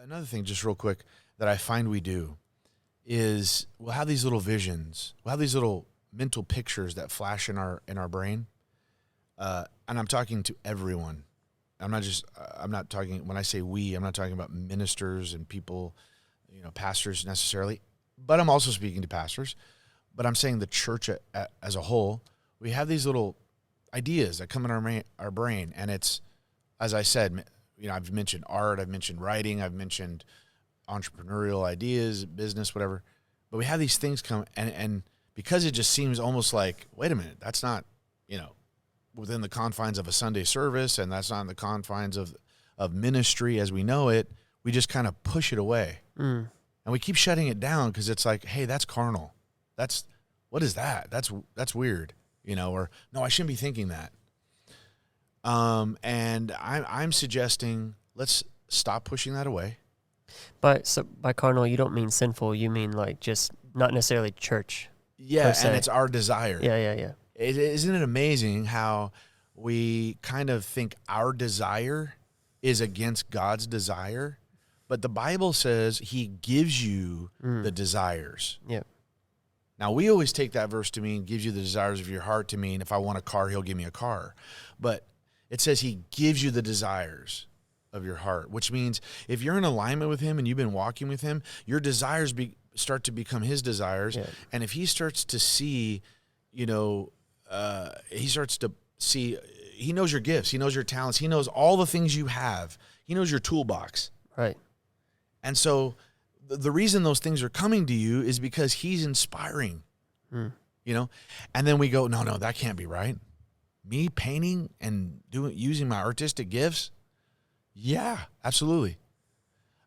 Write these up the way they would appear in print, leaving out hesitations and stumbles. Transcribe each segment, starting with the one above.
another thing, just real quick, that I find we do is we'll have these little visions, we'll have these little mental pictures that flash in our brain, and I'm talking to everyone. I'm not talking, when I say we, I'm not talking about ministers and people, pastors necessarily, but I'm also speaking to pastors. But I'm saying the church as a whole, we have these little ideas that come in our brain, and it's, as I said, I've mentioned art, I've mentioned writing, I've mentioned entrepreneurial ideas, business, whatever. But we have these things come, and because it just seems almost like, wait a minute, that's not, within the confines of a Sunday service, and that's not in the confines of ministry as we know it, we just kind of push it away. And we keep shutting it down because it's like, hey, that's carnal. What is that? That's weird, or no, I shouldn't be thinking that. And I'm suggesting let's stop pushing that away. But so by carnal, you don't mean sinful. You mean like just not necessarily church. Yeah, and it's our desire. Yeah. Isn't it amazing how we kind of think our desire is against God's desire? But the Bible says he gives you the desires. Yeah. Now, we always take that verse to mean gives you the desires of your heart to mean if I want a car, he'll give me a car. But it says he gives you the desires of your heart, which means if you're in alignment with him and you've been walking with him, your desires start to become his desires. Yeah. And if he starts to see, he starts to see, he knows your gifts, he knows your talents, he knows all the things you have, he knows your toolbox. Right. And so the reason those things are coming to you is because he's inspiring, and then we go, no, that can't be right. Me painting and using my artistic gifts. Yeah, absolutely.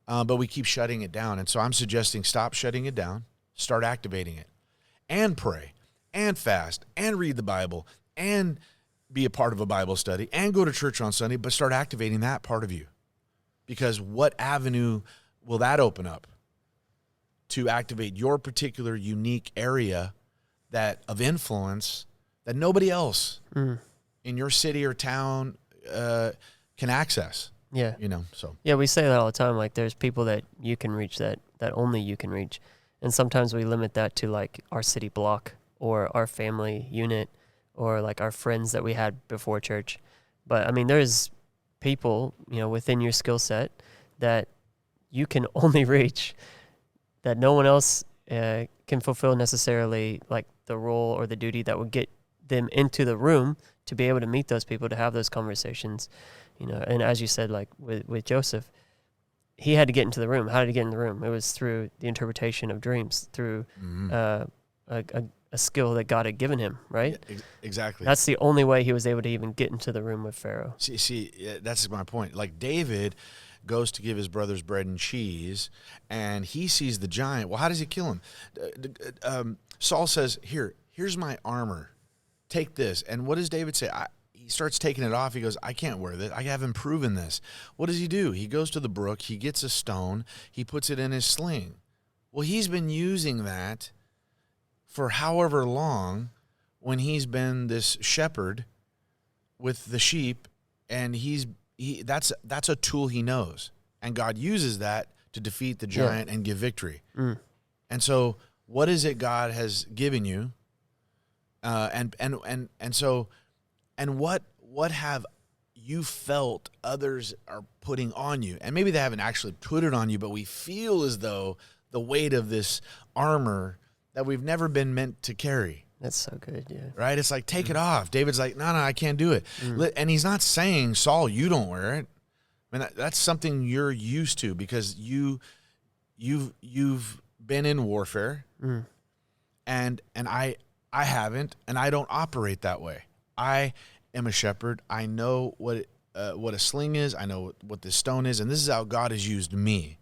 But we keep shutting it down. And so I'm suggesting stop shutting it down, start activating it, and pray and fast and read the Bible and be a part of a Bible study and go to church on Sunday, but start activating that part of you. Because what avenue will that open up to activate your particular unique area of influence that nobody else in your city or town can access? Yeah. So. Yeah, we say that all the time. Like, there's people that you can reach that only you can reach. And sometimes we limit that to, like, our city block or our family unit or, like, our friends that we had before church. But, I mean, there's people, within your skill set that you can only reach that no one else can fulfill necessarily, like, the role or the duty that would get them into the room to be able to meet those people, to have those conversations. And as you said, like with Joseph, he had to get into the room. How did he get in the room? It was through the interpretation of dreams, through a skill that God had given him, right? Yeah, exactly. That's the only way he was able to even get into the room with Pharaoh. See, that's my point. Like, David goes to give his brothers bread and cheese, and he sees the giant. Well, how does he kill him? Saul says, here's my armor. Take this. And what does David say? He starts taking it off. He goes, I can't wear this. I haven't proven this. What does he do? He goes to the brook. He gets a stone. He puts it in his sling. Well, he's been using that for however long when he's been this shepherd with the sheep, and that's a tool he knows. And God uses that to defeat the giant and give victory. And so what is it God has given you? And what have you felt others are putting on you? And maybe they haven't actually put it on you, but we feel as though the weight of this armor that we've never been meant to carry. That's so good, yeah. Right? It's like, take it off. David's like, no, I can't do it. And he's not saying, Saul, you don't wear it. I mean, that's something you're used to because you've been in warfare, and I haven't, and I don't operate that way. I am a shepherd. I know what a sling is. I know what this stone is, and this is how God has used me.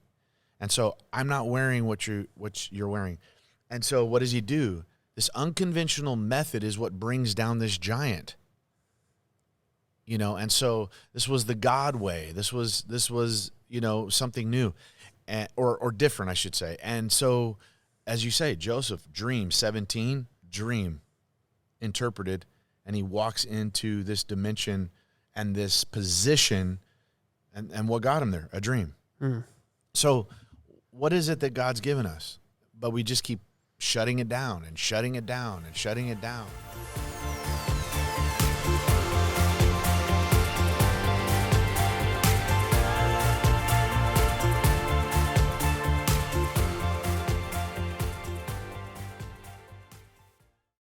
And so I'm not wearing what you're wearing. And so what does he do? This unconventional method is what brings down this giant. And so this was the God way. This was something new, or different, I should say. And so, as you say, Joseph, dream 17, dream interpreted, and he walks into this dimension and this position, and what got him there? A dream. So what is it that God's given us? But we just keep shutting it down and shutting it down and shutting it down.